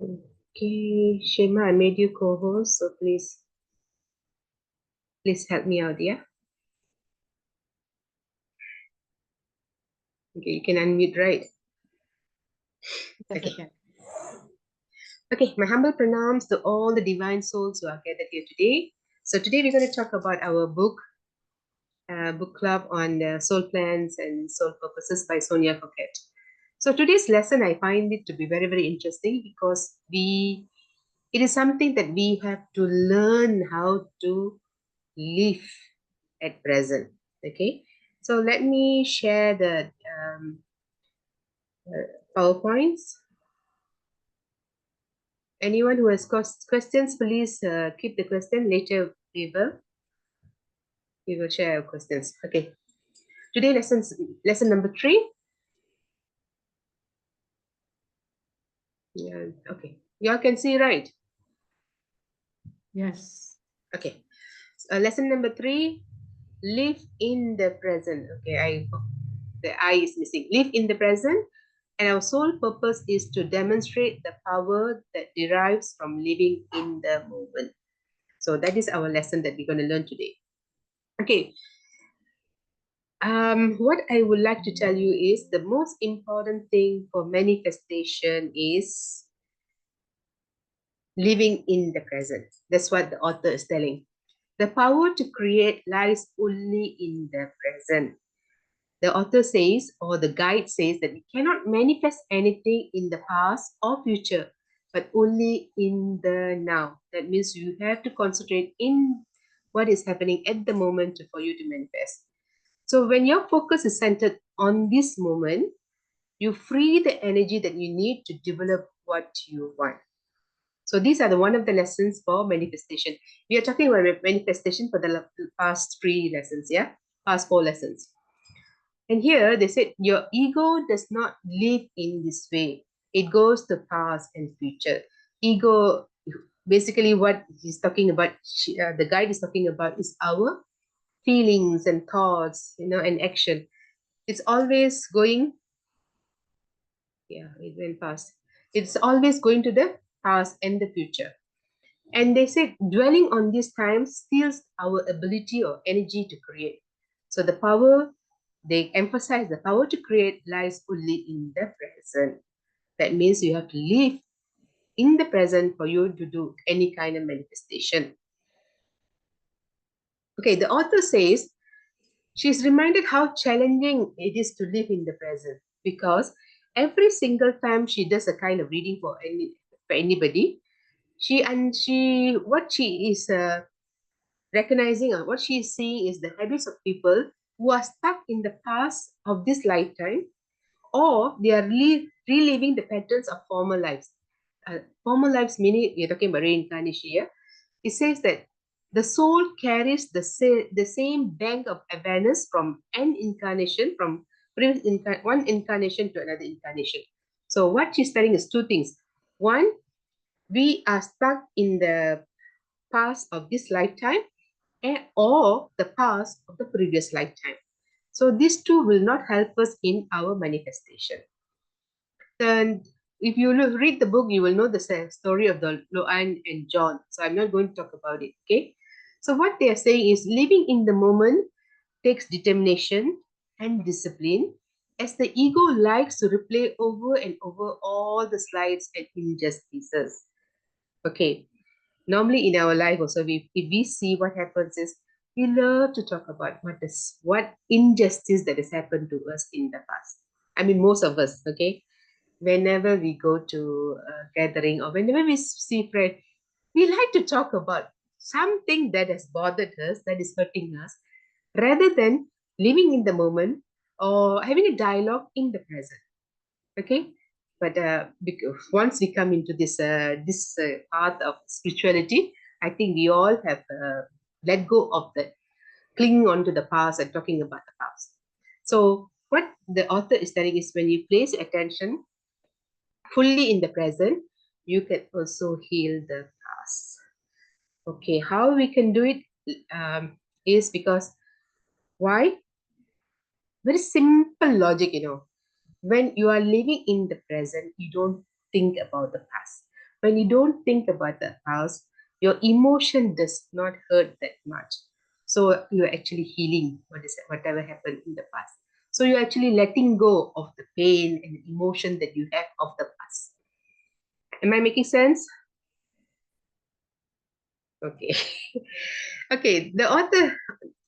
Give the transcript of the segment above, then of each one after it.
Okay, Shema, I made you co-host, so please help me out, yeah? Okay, you can unmute, right? Yes, I Okay. can. Okay, my humble pranams to all the divine souls who are gathered here today. So today we're going to talk about our book club on soul plans and soul purposes by Sonia Coquette. So today's lesson, I find it to be very, very interesting because it is something that we have to learn how to live at present. Okay, so let me share the PowerPoints. Anyone who has questions, please keep the question. Later we will share our questions. Okay. Today lesson number 3. Yeah. Okay. You all can see, right? Yes. Okay. Lesson number 3. Live in the present. Okay. The I is missing. Live in the present. And our sole purpose is to demonstrate the power that derives from living in the moment. So that is our lesson that we're going to learn today. Okay. What I would like to tell you is the most important thing for manifestation is living in the present. That's what the author is telling. The power to create lies only in the present. The author says, or the guide says, that we cannot manifest anything in the past or future, but only in the now. That means you have to concentrate in what is happening at the moment for you to manifest. So when your focus is centered on this moment, you free the energy that you need to develop what you want. So these are one of the lessons for manifestation. We are talking about manifestation for the past 3 lessons, yeah? Past 4 lessons. And here they said your ego does not live in this way. It goes to past and future. Ego, basically what he's talking about, the guide is talking about is our feelings and thoughts, and action. It's always going, yeah, it went past. It's always going to the past and the future. And they say dwelling on this time steals our ability or energy to create. So the power, they emphasize the power to create lies only in the present. That means you have to live in the present for you to do any kind of manifestation. Okay, the author says she's reminded how challenging it is to live in the present because every single time she does a kind of reading for anybody, she what she is recognizing or what she is seeing is the habits of people who are stuck in the past of this lifetime, or they are reliving the patterns of former lives. Former lives meaning you're talking about reincarnation here. It says that the soul carries the same bank of awareness from an incarnation, from one incarnation to another incarnation. So what she's telling is two things. One, we are stuck in the past of this lifetime or the past of the previous lifetime. So these two will not help us in our manifestation. And if you read the book, you will know the story of the Loan and John. So I'm not going to talk about it. Okay. So what they are saying is living in the moment takes determination and discipline, as the ego likes to replay over and over all the slides and injustices. Okay. Normally in our life also, if we see what happens is we love to talk about what injustice that has happened to us in the past. I mean, most of us. Okay, whenever we go to a gathering or whenever we see friends, we like to talk about something that has bothered us, that is hurting us, rather than living in the moment or having a dialogue in the present. Okay, but because once we come into this path of spirituality, I think we all have let go of that, clinging on to the past and talking about the past. So what the author is telling is when you place attention fully in the present, you can also heal the past. Okay, how we can do it is because why? Very simple logic. When you are living in the present, you don't think about the past. when you don't think about the past, your emotion does not hurt that much. So you're actually healing whatever happened in the past. So you're actually letting go of the pain and emotion that you have of the past. Am I making sense? Okay. Okay. The author,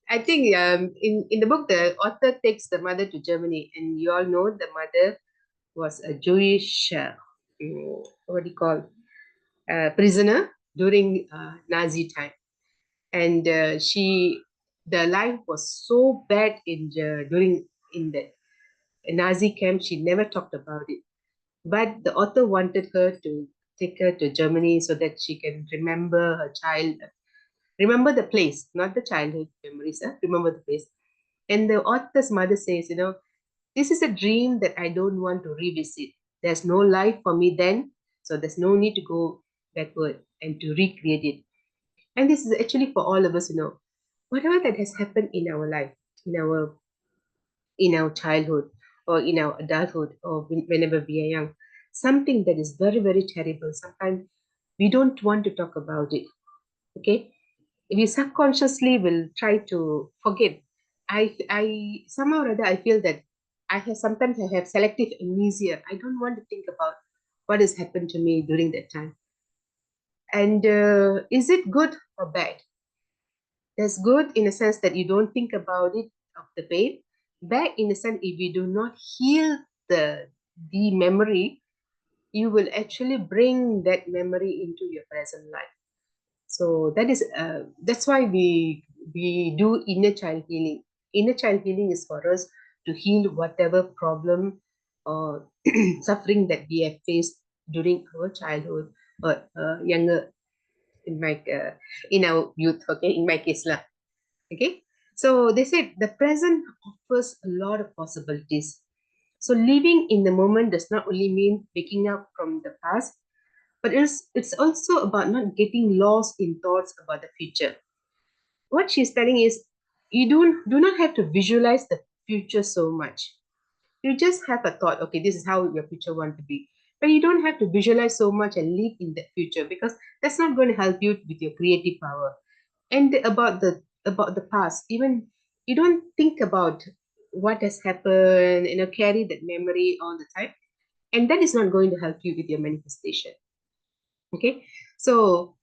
I think in the book, the author takes the mother to Germany, and you all know the mother was a Jewish, what do you call, prisoner during Nazi time. And the life was so bad during in the Nazi camp, she never talked about it. But the author wanted her to take her to Germany so that she can remember her child, remember the place, not the childhood memories, remember the place. And the author's mother says, this is a dream that I don't want to revisit. There's no life for me then, so there's no need to go backward and to recreate it. And this is actually for all of us, whatever that has happened in our life, in our in our childhood or in our adulthood or whenever we are young, something that is very, very terrible. Sometimes we don't want to talk about it. Okay, we subconsciously will try to forget. I somehow or other I feel that sometimes I have selective amnesia. I don't want to think about what has happened to me during that time. And is it good or bad? There's good in a sense that you don't think about it of the pain. Bad in a sense if you do not heal the memory, you will actually bring that memory into your present life. So that's why we do inner child healing. Inner child healing is for us to heal whatever problem or suffering that we have faced during our childhood or younger in my in our youth. Okay, in my case lah. Okay, so they said the present offers a lot of possibilities. So living in the moment does not only mean waking up from the past, but it's also about not getting lost in thoughts about the future. What she's telling is you do not have to visualize the future so much. You just have a thought, okay, this is how your future want to be. But you don't have to visualize so much and live in that future because that's not going to help you with your creative power. And about the past, even you don't think about what has happened, carry that memory all the time. And that is not going to help you with your manifestation. Okay. So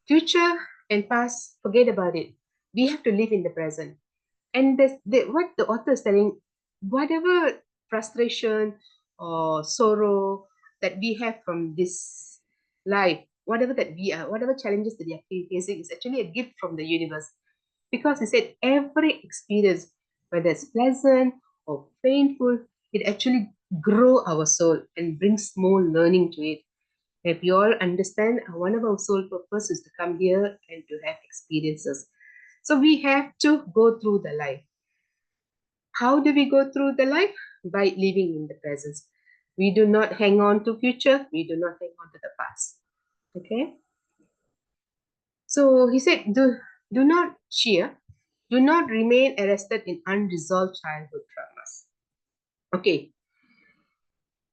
future and past, forget about it. We have to live in the present. And what the author is telling, whatever frustration or sorrow that we have from this life, whatever challenges that we are facing is actually a gift from the universe. Because he said every experience, whether it's pleasant or painful, it actually grow our soul and brings more learning to it. If you all understand, one of our soul purpose is to come here and to have experiences. So we have to go through the life. How do we go through the life? By living in the present. We do not hang on to future. We do not hang on to the past. Okay. So he said, do not cheer. Do not remain arrested in unresolved childhood traumas. Okay.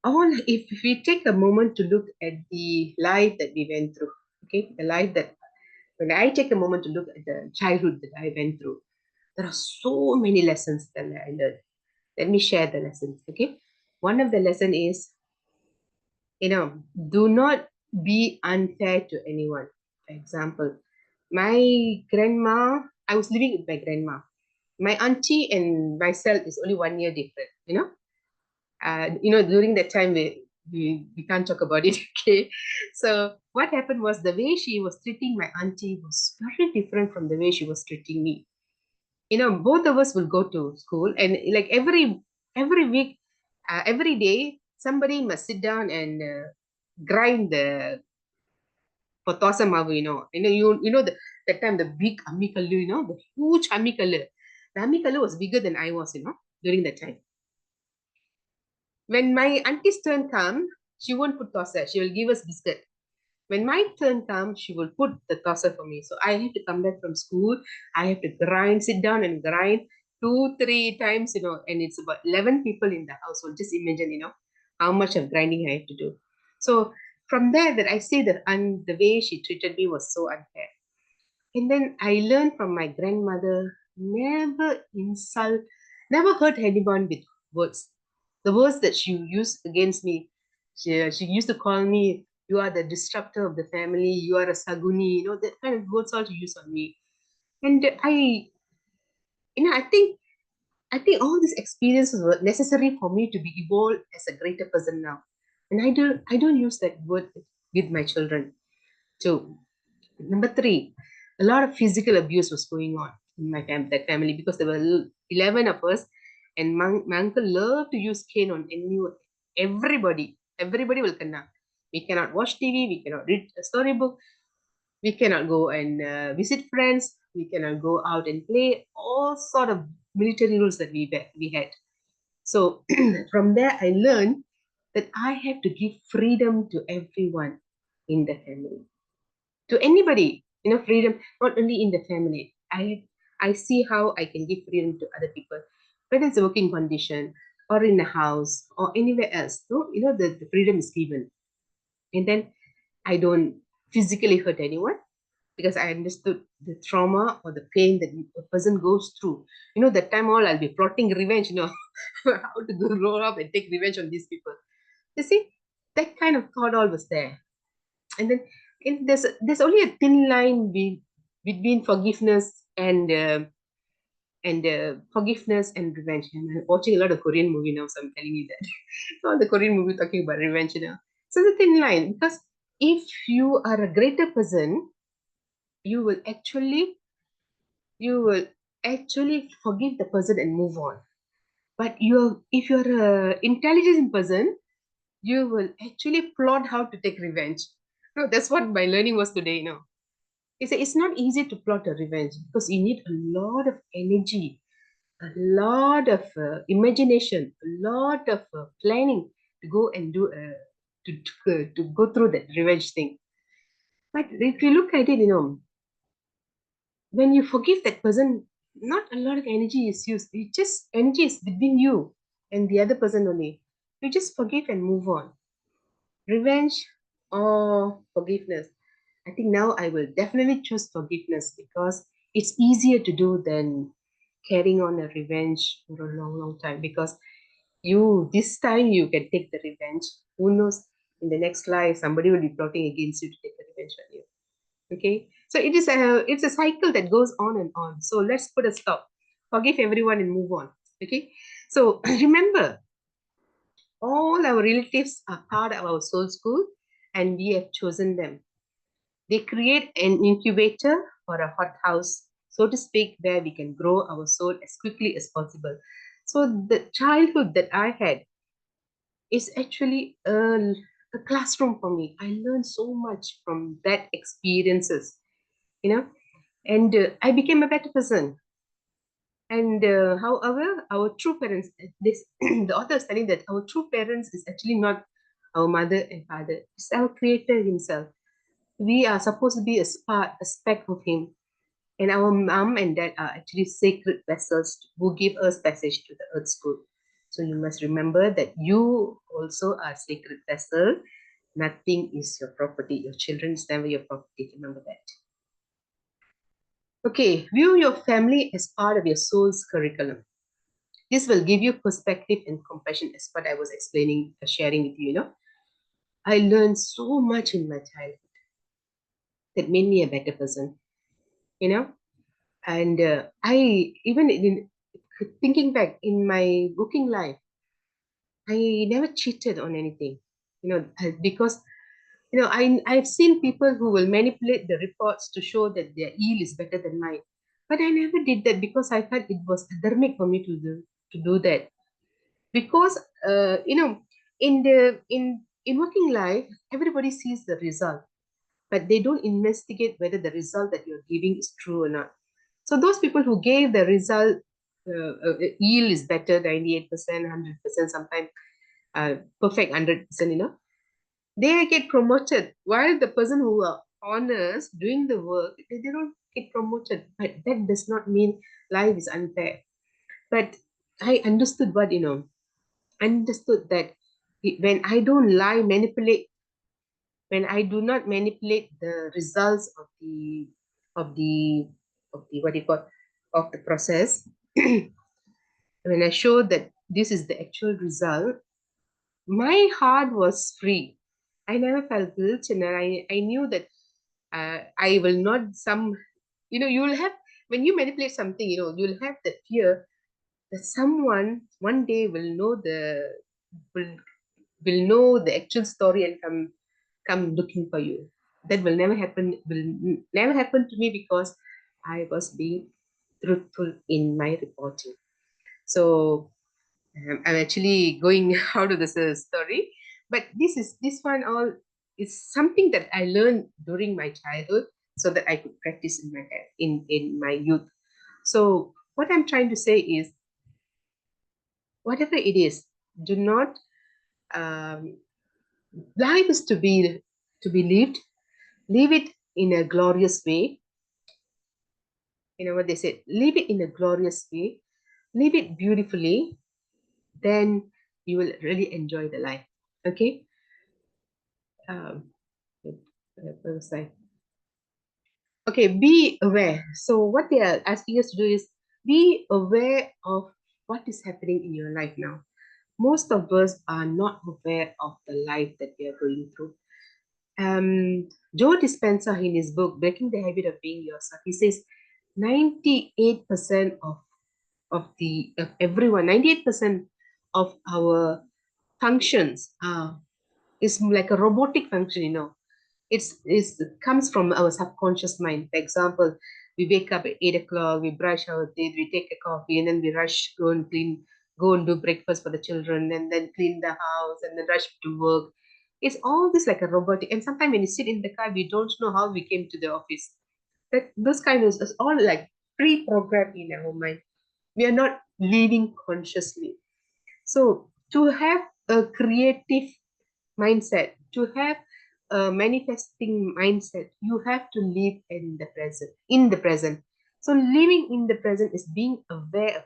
All if we take a moment to look at the life that we went through, okay, the life that when I take a moment to look at the childhood that I went through, there are so many lessons that I learned. Let me share the lessons, okay? One of the lesson is, do not be unfair to anyone. For example, my grandma, I was living with my grandma. My auntie and myself is only 1 year different. During that time we can't talk about it. Okay, so what happened was the way she was treating my auntie was very different from the way she was treating me. Both of us will go to school, and like every week, every day somebody must sit down and grind the potosa mavu. You know that time the big amikalu, the huge amikalu. The amikalu was bigger than I was, during that time. When my auntie's turn come, she won't put tosser. She will give us biscuit. When my turn comes, she will put the tosser for me. So I have to come back from school. I have to grind, sit down and grind 2, 3 times, and it's about 11 people in the household. Just imagine, how much of grinding I have to do. So from there that I see and the way she treated me was so unfair. And then I learned from my grandmother, never insult, never hurt anyone with words. The words that she used against me, she used to call me, you are the disruptor of the family, you are a saguni, that kind of words all she used on me. And I think all these experiences were necessary for me to be evolved as a greater person now. And I don't use that word with my children. So number three, a lot of physical abuse was going on in that family because there were 11 of us, and my uncle loved to use cane on everybody. Everybody will kena. We cannot watch TV, we cannot read a storybook, we cannot go and visit friends, we cannot go out and play, all sort of military rules that we had. So from there, I learned that I have to give freedom to everyone in the family, to anybody, freedom, not only in the family. I see how I can give freedom to other people, whether it's a working condition or in a house or anywhere else. So, the freedom is given. And then I don't physically hurt anyone because I understood the trauma or the pain that a person goes through. That time all I'll be plotting revenge, how to grow up and take revenge on these people. You see, that kind of thought all was there. And then there's only a thin line between forgiveness and revenge. And I'm watching a lot of Korean movie now, so I'm telling you that. All the Korean movie talking about revenge, So the thin line, because if you are a greater person, you will actually you will actually forgive the person and move on. But if you're a intelligent person, you will actually plot how to take revenge. No, that's what my learning was today. It's not easy to plot a revenge because you need a lot of energy, a lot of imagination, a lot of planning to go and do to go through that revenge thing. But if you look at it, when you forgive that person, not a lot of energy is used. It just energy is between you and the other person only. You just forgive and move on. Revenge or forgiveness. I think now I will definitely choose forgiveness because it's easier to do than carrying on a revenge for a long, long time. Because this time you can take the revenge. Who knows, in the next life, somebody will be plotting against you to take the revenge on you. Okay, so it's a cycle that goes on and on. So let's put a stop. Forgive everyone and move on. Okay, so remember, all our relatives are part of our soul school, and we have chosen them. They create an incubator or a hothouse, so to speak, where we can grow our soul as quickly as possible. So the childhood that I had is actually a classroom for me. I learned so much from that experiences, you know, and I became a better person. And however, our true parents, this the author is telling that our true parents is actually not our mother and father; it's our Creator Himself. We are supposed to be a speck of Him, and our mom and dad are actually sacred vessels who give us passage to the earth school. So you must remember that you also are sacred vessel. Nothing is your property. Your children is never your property. Remember that. Okay, view your family as part of your soul's curriculum. This will give you perspective and compassion, as what I was explaining, sharing with you. I learned so much in my childhood that made me a better person. You know, and I even in thinking back in my working life, I never cheated on anything. Because I've seen people who will manipulate the reports to show that their yield is better than mine, but I never did that because I felt it was dharmic for me to do that. Because in in working life, everybody sees the result, but they don't investigate whether the result that you're giving is true or not. So those people who gave the result, yield is better, 98%, 100%, sometimes perfect 100%, they get promoted, while the person who are honest doing the work, they don't get promoted. But that does not mean life is unfair. But I understood understood that when I don't lie, manipulate, when I do not manipulate the results of the of the what do you call, of the process, when I show that this is the actual result, my heart was free. I never felt guilt, and I knew that I will not you will have, when you manipulate something, you'll have that fear that someone one day will will know the actual story and come looking for you. That will never happen to me because I was being truthful in my reporting. So I'm actually going out of this story, but this one all is something that I learned during my childhood, so that I could practice in my youth. So what I'm trying to say is, whatever it is, do not um, life is to be lived. Live it in a glorious way. You know what they said, live it in a glorious way, live it beautifully, then you will really enjoy the life. Okay. um what was I? Okay, be aware. So what they are asking us to do is be aware of what is happening in your life now. Most of us are not aware of the life that we are going through. Joe Dispenza, in his book Breaking the Habit of Being Yourself, he says 98% of everyone, 98% of our functions is like a robotic function. It comes from our subconscious mind. For example, we wake up at 8 o'clock, we brush our teeth, we take a coffee, and then we rush, go and do breakfast for the children, and then clean the house, and then rush to work. It's all this like a robotic. And sometimes when you sit in the car, we don't know how we came to the office. That those kind of is all like pre-programmed in our mind. We are not living consciously. So to have a creative mindset, to have a manifesting mindset, you have to live in the present. In the present. So living in the present is being aware of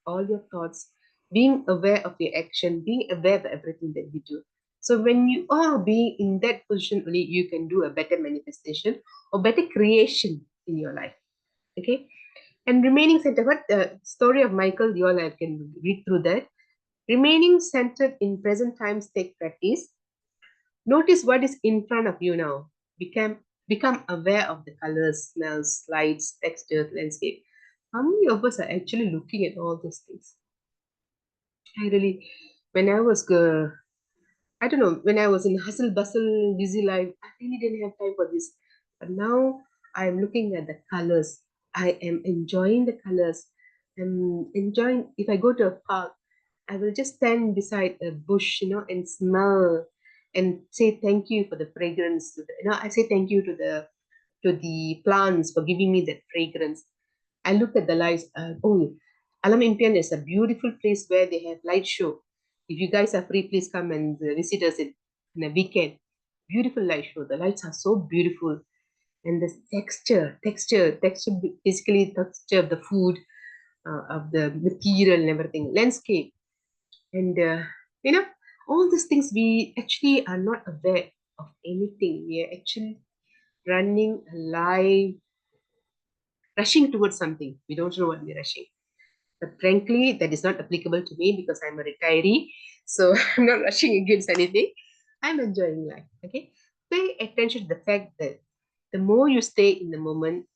all your thoughts, being aware of your action, being aware of everything that you do. So when you are being in that position, only you can do a better manifestation or better creation in your life. Okay. And remaining centered, what the story of Michael, you all can read through that. Remaining centered in present times take practice. Notice what is in front of you now. Become aware of the colors, smells, lights, textures, landscape. How many of us are actually looking at all those things? I really, when I was, I don't know, when I was in hustle bustle, busy life, I really didn't have time for this. But now I'm looking at the colors. I am enjoying the colors. I'm enjoying, if I go to a park, I will just stand beside a bush, and smell and say thank you for the fragrance. I say thank you to the plants for giving me that fragrance. I looked at the lights. Alam Impian is a beautiful place where they have light show. If you guys are free, please come and visit us in a weekend. Beautiful light show. The lights are so beautiful, and the texture, basically texture of the food, of the material and everything, landscape, and you know all these things. We actually are not aware of anything. We are actually running alive, rushing towards something. We don't know what we're rushing. But frankly, that is not applicable to me because I'm a retiree. So I'm not rushing against anything. I'm enjoying life. Okay. Pay attention to the fact that the more you stay in the moment,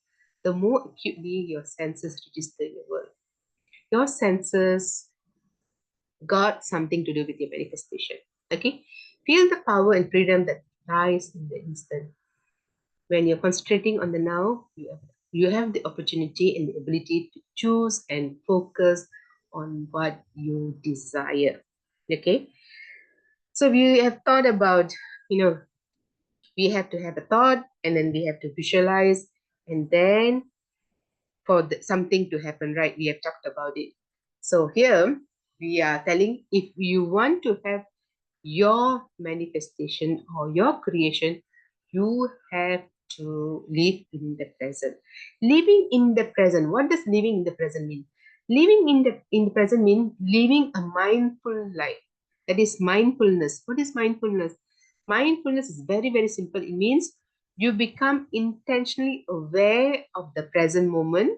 the more acutely your senses register your world. Your senses got something to do with your manifestation. Okay. Feel the power and freedom that lies in the instant. When you're concentrating on the now, you have the opportunity and the ability to choose and focus on what you desire. Okay. So we have thought about, we have to have a thought, and then we have to visualize, and then for something to happen, right? We have talked about it. So here we are telling, if you want to have your manifestation or your creation, you have to live in the present. Living in the present. What does living in the present mean? Living in the present means living a mindful life. That is mindfulness. What is mindfulness? Mindfulness is very, very simple. It means you become intentionally aware of the present moment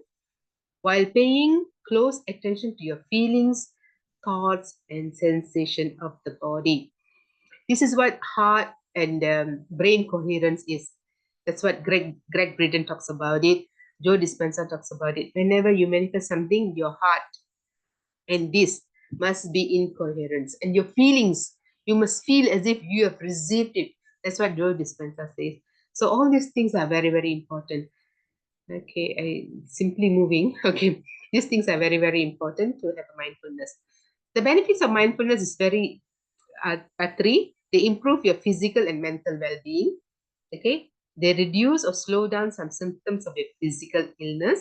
while paying close attention to your feelings, thoughts, and sensation of the body. This is what heart and brain coherence is. That's what Greg Braden talks about it. Joe Dispenza talks about it. Whenever you manifest something, your heart and this must be in coherence. And your feelings, you must feel as if you have received it. That's what Joe Dispenza says. So all these things are very, very important. Okay, simply moving. Okay, these things are very, very important to have a mindfulness. The benefits of mindfulness is very are three. They improve your physical and mental well-being. Okay, they reduce or slow down some symptoms of your physical illness,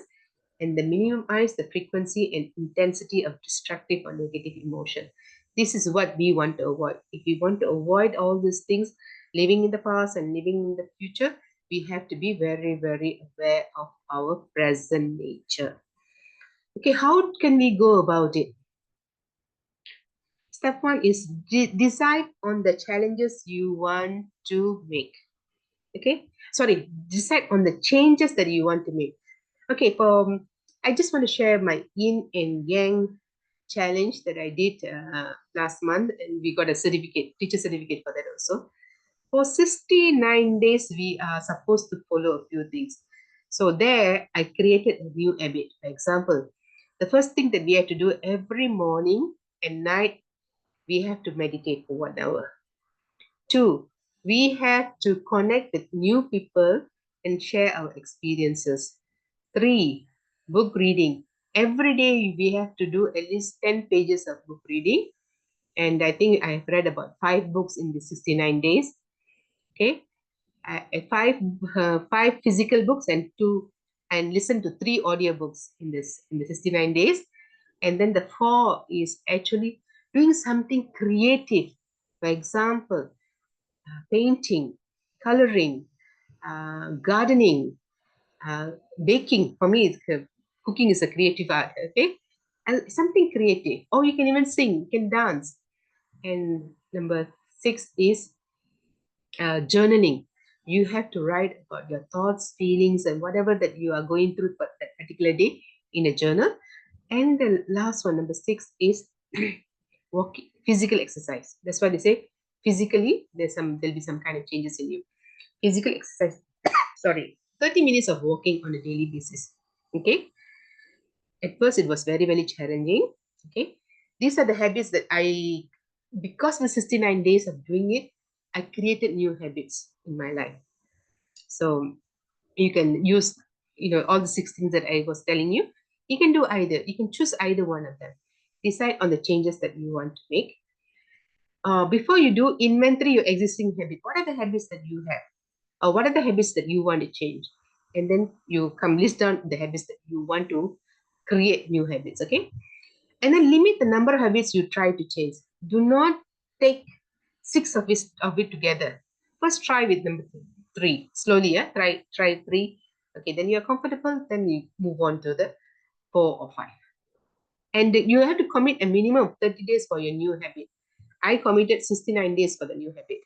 and they minimize the frequency and intensity of destructive or negative emotion. This is what we want to avoid. If we want to avoid all these things, living in the past and living in the future, we have to be very, very aware of our present nature. Okay, how can we go about it? Step one is decide on the challenges you want to make. Okay, sorry, decide on the changes that you want to make. Okay, I just want to share my yin and yang challenge that I did last month, and we got a certificate, teacher certificate for that also. For 69 days, we are supposed to follow a few things. So there, I created a new habit. For example, the first thing that we have to do every morning and night, we have to meditate for 1 hour. Two, we have to connect with new people and share our experiences. Three, book reading. Every day we have to do at least 10 pages of book reading. And I think I've read about 5 books in the 69 days. Okay. Five physical books and listen to 3 audiobooks in the 69 days. And then the 4 is actually doing something creative. For example, painting, coloring, gardening, baking. For me, cooking is a creative art. Okay, and something creative. Or you can even sing, you can dance. And number 6 is journaling. You have to write about your thoughts, feelings, and whatever that you are going through for that particular day in a journal. And the last one, number 6, is walking, physical exercise. That's why they say physically there'll be some kind of changes in you. Physical exercise. Sorry, 30 minutes of walking on a daily basis. Okay. At first, it was very, very challenging. Okay. These are the habits that because of the 69 days of doing it, I created new habits in my life. So you can use, all the 6 things that I was telling you. You can do either. You can choose either one of them. Decide on the changes that you want to make. Before you do, inventory your existing habit. What are the habits that you have? What are the habits that you want to change? And then you come list down the habits that you want to create new habits. Okay. And then limit the number of habits you try to change. Do not take 6 of it together. First try with number 3 slowly. Yeah, try 3. Okay, then you're comfortable, then you move on to the 4 or 5. And you have to commit a minimum of 30 days for your new habit. I committed 69 days for the new habit.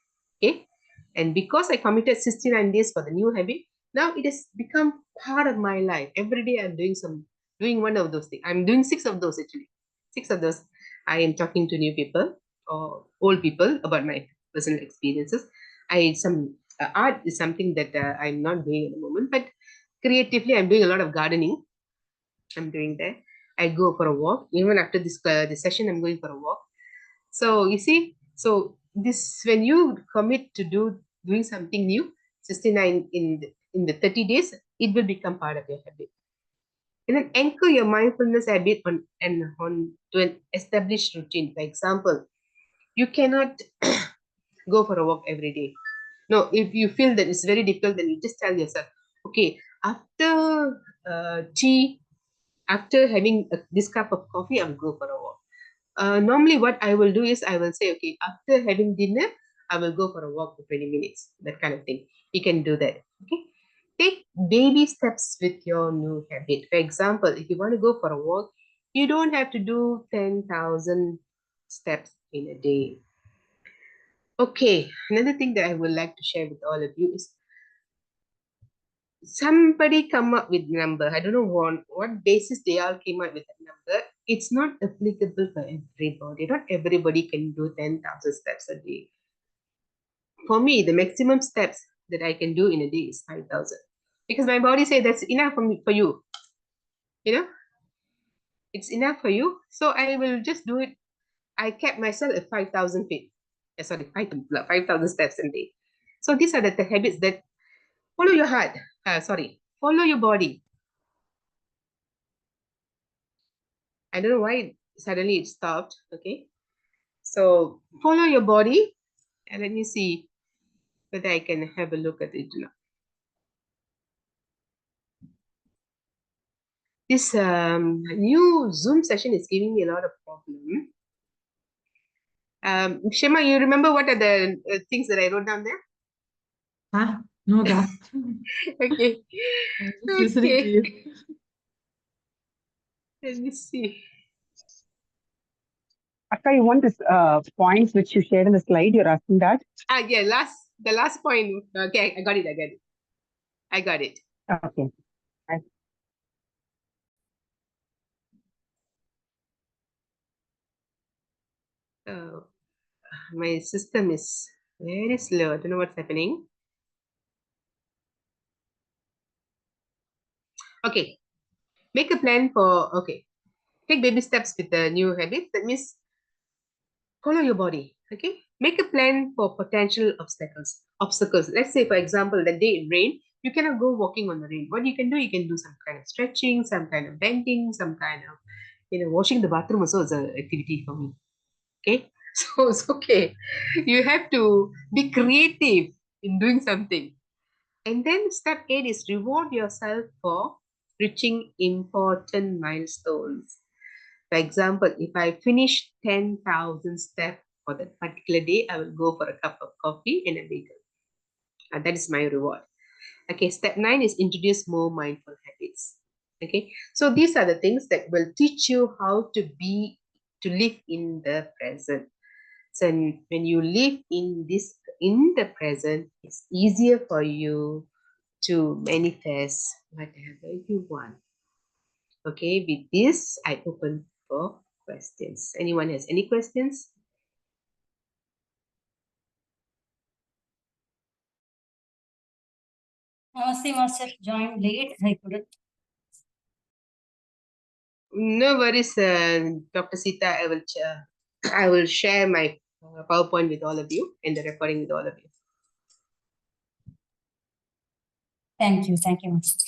Okay. And because I committed 69 days for the new habit, now it has become part of my life. Every day I'm doing one of those things. I'm doing 6 of those actually. 6 of those. I am talking to new people or old people about my personal experiences. Some art is something that I'm not doing at the moment, but creatively I'm doing a lot of gardening. I'm doing that. I go for a walk. Even after this session, I'm going for a walk. So you see, so this when you commit to doing something new, 69 in the 30 days, it will become part of your habit. And then anchor your mindfulness habit on to an established routine. For example, you cannot go for a walk every day. No, if you feel that it's very difficult, then you just tell yourself, okay, tea, after having this cup of coffee, I'll go for a walk. Normally, what I will do is I will say, okay, after having dinner, I will go for a walk for 20 minutes, that kind of thing. You can do that. Okay. Take baby steps with your new habit. For example, if you want to go for a walk, you don't have to do 10,000 steps in a day. Okay, another thing that I would like to share with all of you is somebody come up with number. I don't know on what basis they all came up with a number. It's not applicable for everybody. Not everybody can do 10,000 steps a day. For me, the maximum steps that I can do in a day is 5,000. Because my body says that's enough for you. You know, it's enough for you. So I will just do it. I kept myself at 5,000 feet. Sorry, 5,000 steps a day. So these are the habits that follow your heart. Follow your body. I don't know why suddenly it stopped. Okay. So follow your body and let me see whether I can have a look at it now. This new Zoom session is giving me a lot of problem. Shema, you remember what are the things that I wrote down there? Huh? No, that. Okay. I'm just listening to you. Let me see. Akka, you want this points which you shared in the slide? You're asking that? Yeah, the last point. Okay, I got it. I got it. Okay. My system is very slow. I don't know what's happening. Okay. Make a plan for, okay. Take baby steps with the new habits. That means follow your body. Okay. Make a plan for potential obstacles. Let's say, for example, the day it rained, you cannot go walking on the rain. What you can do some kind of stretching, some kind of bending, some kind of, washing the bathroom also is an activity for me. Okay. So it's okay. You have to be creative in doing something. And then step 8 is reward yourself for reaching important milestones. For example, if I finish 10,000 steps for that particular day, I will go for a cup of coffee and a bagel. And that is my reward. Okay, step 9 is introduce more mindful habits. Okay, so these are the things that will teach you how to live in the present. So when you live in the present, it's easier for you to manifest whatever you want. Okay, with this, I open for questions. Anyone has any questions? Namaste, Master. Joined late. I couldn't. No worries, Dr. Sita. I will share my PowerPoint with all of you and the recording with all of you. Thank you, Master.